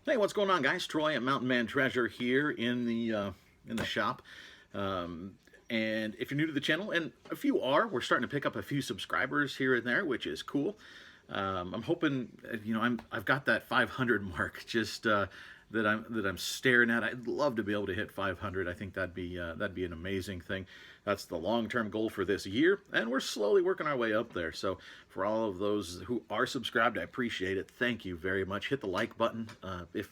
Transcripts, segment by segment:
Hey, what's going on, guys? Troy at Mountain Man Treasure here in the shop. Um, and if you're new to the channel, and if you are, we're starting to pick up a few subscribers here and there, which is cool. I'm hoping, I've got that 500 mark just that I'm staring at. I'd love to be able to hit 500. I think that'd be an amazing thing. That's the long-term goal for this year, and we're slowly working our way up there. So for all of those who are subscribed, I appreciate it. Thank you very much. Hit the like button if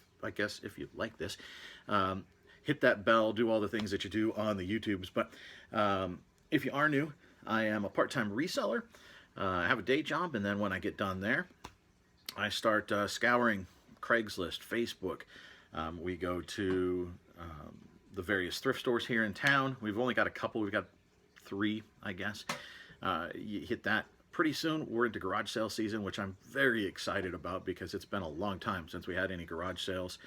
you like this. Hit that bell. Do all the things that you do on the YouTubes. But if you are new, I am a part-time reseller. I have a day job, and then when I get done there, I start scouring Craigslist, Facebook. We go to the various thrift stores here in town. We've only got a couple. We've got 3, I guess. You hit that pretty soon. We're into garage sale season, which I'm very excited about because it's been a long time since we had any garage sales.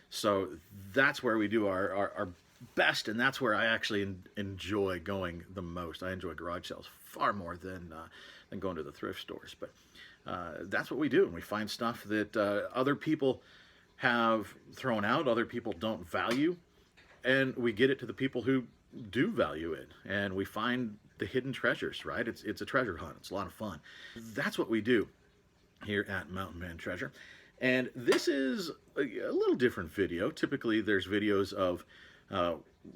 So that's where we do our best, and that's where I actually enjoy going the most. I enjoy garage sales far more than going to the thrift stores. But that's what we do, and we find stuff that other people have thrown out, other people don't value, and we get it to the people who do value it, and we find the hidden treasures, right? It's a treasure hunt. It's a lot of fun. That's what we do here at Mountain Man Treasure. And this is a little different video. Typically, there's videos of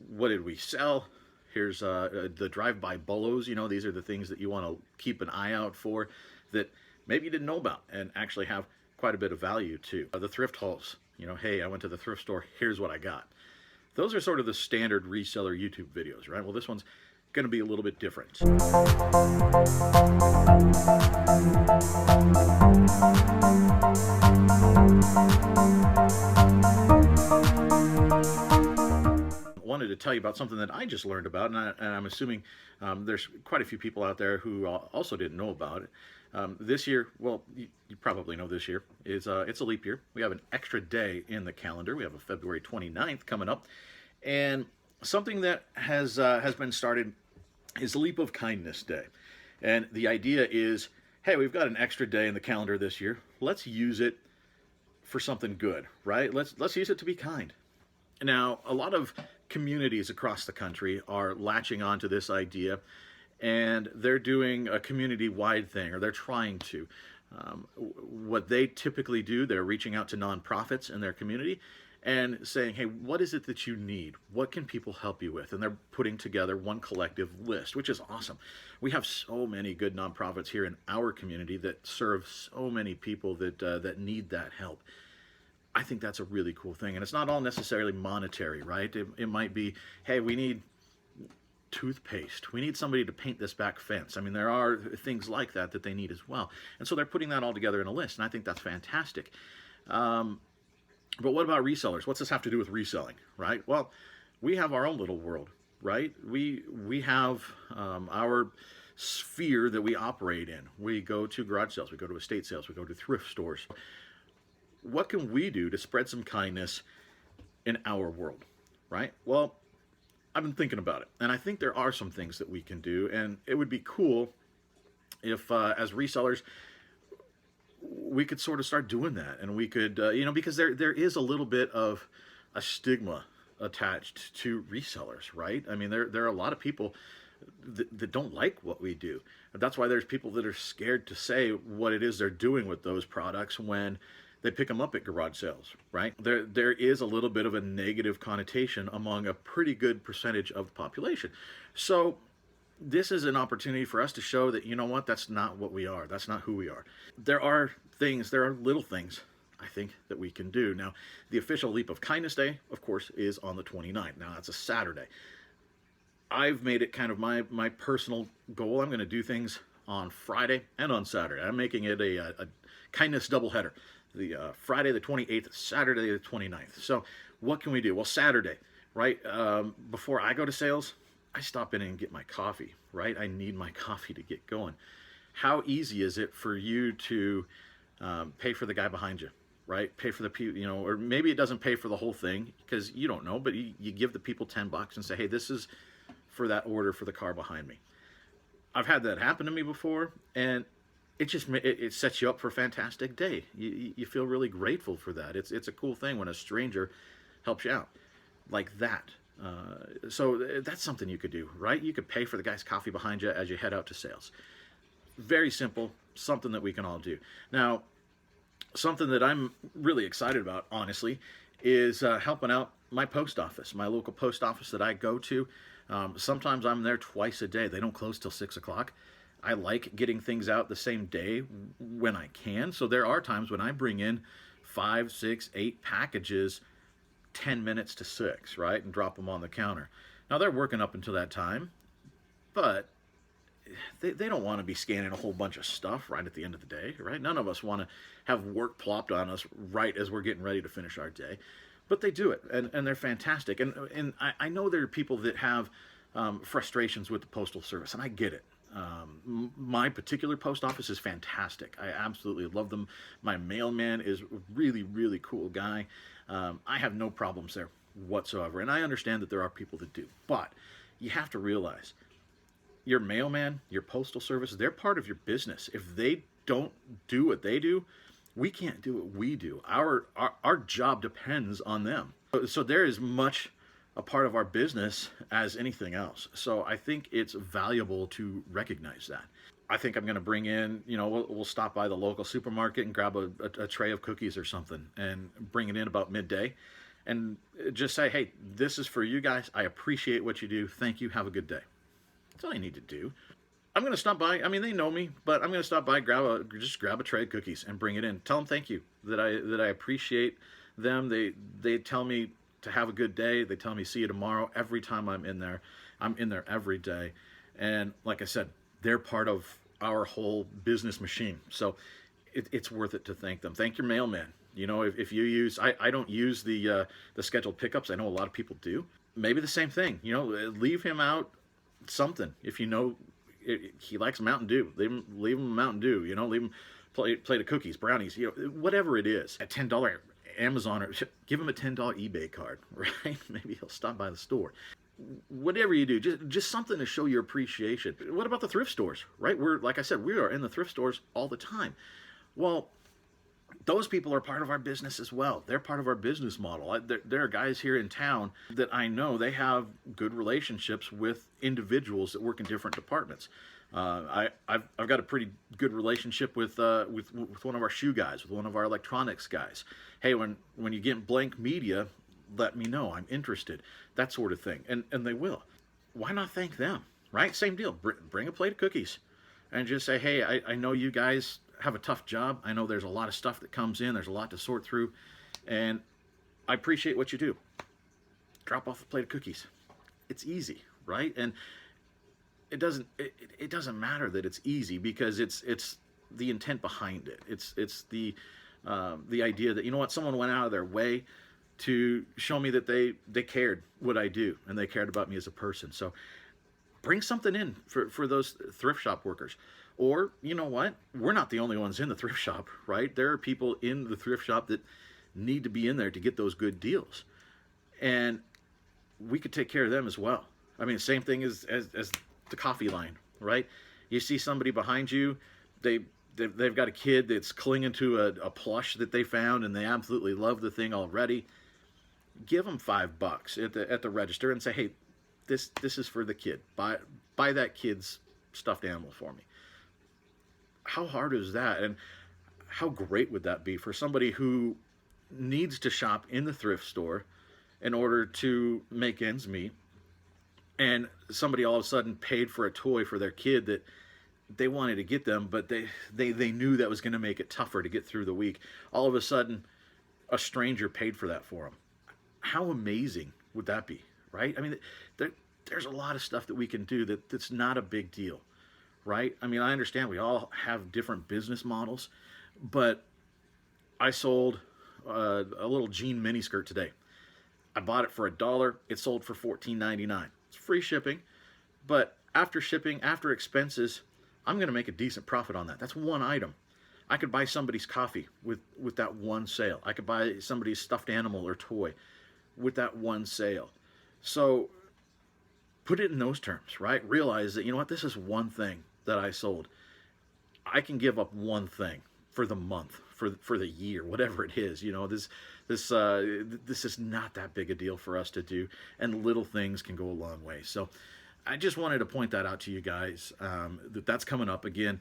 what did we sell? Here's the drive-by bolos. These are the things that you want to keep an eye out for that maybe you didn't know about and actually have quite a bit of value to. The thrift hauls. Hey, I went to the thrift store. Here's what I got. Those are sort of the standard reseller YouTube videos, right? Well, this one's going to be a little bit different. Wanted to tell you about something that I just learned about, and I'm assuming there's quite a few people out there who also didn't know about it. This year, well, you probably know this year, is it's a leap year. We have an extra day in the calendar. We have a February 29th coming up, and something that has been started is Leap of Kindness Day. And the idea is, hey, we've got an extra day in the calendar this year. Let's use it for something good, right? Let's use it to be kind. Now, a lot of communities across the country are latching onto this idea, and they're doing a community-wide thing, or they're trying to. What they typically do, they're reaching out to nonprofits in their community and saying, hey, what is it that you need? What can people help you with? And they're putting together one collective list, which is awesome. We have so many good nonprofits here in our community that serve so many people that need that help. I think that's a really cool thing. And it's not all necessarily monetary, right? It might be, hey, we need toothpaste. We need somebody to paint this back fence. I mean, there are things like that they need as well. And so they're putting that all together in a list, and I think that's fantastic. But what about resellers? What's this have to do with reselling, right? Well, we have our own little world, right? We have our sphere that we operate in. We go to garage sales, we go to estate sales, we go to thrift stores. What can we do to spread some kindness in our world, right? Well, I've been thinking about it, and I think there are some things that we can do, and it would be cool if, as resellers, we could sort of start doing that, and we could, because there is a little bit of a stigma attached to resellers, right? I mean, there are a lot of people that don't like what we do. That's why there's people that are scared to say what it is they're doing with those products when they pick them up at garage sales, right? There is a little bit of a negative connotation among a pretty good percentage of the population. So this is an opportunity for us to show that, you know what, that's not what we are. That's not who we are. There are little things, I think, that we can do. Now, the official Leap of Kindness Day, of course, is on the 29th. Now, that's a Saturday. I've made it kind of my personal goal. I'm going to do things on Friday and on Saturday. I'm making it a kindness doubleheader. The Friday the 28th, Saturday the 29th. So what can we do? Well, Saturday, right? Before I go to sales, I stop in and get my coffee, right? I need my coffee to get going. How easy is it for you to pay for the guy behind you, right? Pay for the people, or maybe it doesn't pay for the whole thing because you don't know, but you give the people $10 and say, hey, this is for that order for the car behind me. I've had that happen to me before, and it sets you up for a fantastic day. You feel really grateful for that. It's a cool thing when a stranger helps you out like that. So that's something you could do, right? You could pay for the guy's coffee behind you as you head out to sales. Very simple, something that we can all do. Now, something that I'm really excited about, honestly, is helping out my post office, my local post office that I go to. Sometimes I'm there twice a day. They don't close till 6 o'clock. I like getting things out the same day when I can. So there are times when I bring in 5, 6, 8 packages 10 minutes to 6, right? And drop them on the counter. Now they're working up until that time, but they don't want to be scanning a whole bunch of stuff right at the end of the day, right? None of us want to have work plopped on us right as we're getting ready to finish our day. But they do it, and they're fantastic. And I know there are people that have frustrations with the Postal Service, and I get it. My particular post office is fantastic. I absolutely love them. My mailman is a really, really cool guy. I have no problems there whatsoever. And I understand that there are people that do. But you have to realize your mailman, your postal service, they're part of your business. If they don't do what they do, we can't do what we do. Our job depends on them. So they're as much a part of our business as anything else. So I think it's valuable to recognize that. I think I'm going to bring in, we'll stop by the local supermarket and grab a tray of cookies or something and bring it in about midday and just say, hey, this is for you guys. I appreciate what you do. Thank you. Have a good day. That's all you need to do. I'm going to stop by. I mean, they know me, but I'm going to stop by, grab a tray of cookies and bring it in. Tell them thank you, that I appreciate them. They tell me to have a good day. They tell me see you tomorrow. Every time I'm in there every day. And like I said, they're part of our whole business machine. So it's worth it to thank them. Thank your mailman. If you use, I don't use the scheduled pickups. I know a lot of people do. Maybe the same thing. Leave him out something. If he likes Mountain Dew, leave him Mountain Dew. Leave him plate of cookies, brownies. Whatever it is. A $10 Amazon, or give him a $10 eBay card, right? Maybe he'll stop by the store. Whatever you do, just something to show your appreciation. What about the thrift stores, right? Like I said, we are in the thrift stores all the time. Well, those people are part of our business as well. They're part of our business model. There are guys here in town that I know they have good relationships with individuals that work in different departments. I've got a pretty good relationship with one of our shoe guys, with one of our electronics guys. Hey, when you get blank media, let me know. I'm interested. That sort of thing. And they will. Why not thank them, right? Same deal. Bring a plate of cookies and just say, hey, I know you guys have a tough job. I know there's a lot of stuff that comes in. There's a lot to sort through. And I appreciate what you do. Drop off a plate of cookies. It's easy, right? And it doesn't matter that it's easy, because it's the intent behind it. It's the idea that, someone went out of their way to show me that they cared what I do and they cared about me as a person. So bring something in for those thrift shop workers. Or, you know what? We're not the only ones in the thrift shop, right? There are people in the thrift shop that need to be in there to get those good deals. And we could take care of them as well. I mean, same thing as the coffee line, right? You see somebody behind you, they've got a kid that's clinging to a plush that they found, and they absolutely love the thing already. Give them $5 at the register and say, hey, this is for the kid. Buy that kid's stuffed animal for me. How hard is that? And how great would that be for somebody who needs to shop in the thrift store in order to make ends meet, and somebody all of a sudden paid for a toy for their kid that they wanted to get them, but they knew that was going to make it tougher to get through the week. All of a sudden, a stranger paid for that for them. How amazing would that be, right? I mean, there's a lot of stuff that we can do that's not a big deal, right? I mean, I understand we all have different business models, but I sold a little jean miniskirt today. I bought it for $1. It sold for $14.99. It's free shipping, but after shipping, after expenses, I'm going to make a decent profit on that. That's one item. I could buy somebody's coffee with that one sale. I could buy somebody's stuffed animal or toy with that one sale. So put it in those terms, right? Realize that, this is one thing that I sold. I can give up one thing for the month, for the year, whatever it is. You know, this is not that big a deal for us to do, and little things can go a long way. So I just wanted to point that out to you guys, that's coming up again.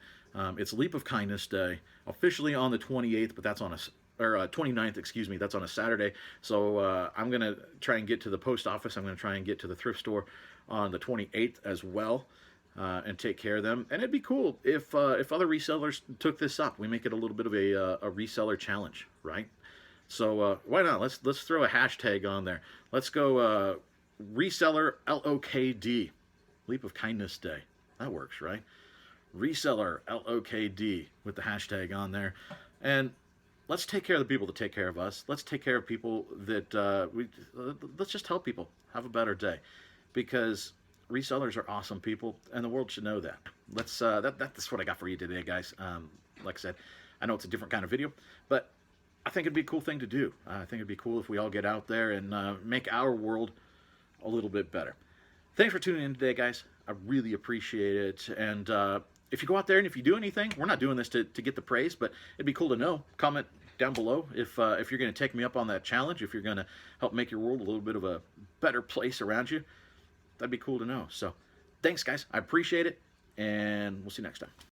It's Leap of Kindness Day, officially on the 28th, but that's on a or 29th, excuse me, that's on a Saturday. So I'm going to try and get to the post office. I'm going to try and get to the thrift store on the 28th as well, and take care of them. And it'd be cool if other resellers took this up. We make it a little bit of a reseller challenge, right? So why not? Let's throw a hashtag on there. Let's go reseller LOKD, Leap of Kindness Day. That works, right? Reseller LOKD with the hashtag on there. And let's take care of the people that take care of us. Let's take care of people that let's just help people have a better day, because resellers are awesome people, and the world should know that. That's what I got for you today, guys. Like I said, I know it's a different kind of video, but I think it'd be a cool thing to do. I think it'd be cool if we all get out there and make our world a little bit better. Thanks for tuning in today, guys. I really appreciate it. And if you go out there and if you do anything, we're not doing this to get the praise, but it'd be cool to know. Comment down below if you're going to take me up on that challenge, if you're going to help make your world a little bit of a better place around you. That'd be cool to know. So thanks, guys. I appreciate it, and we'll see you next time.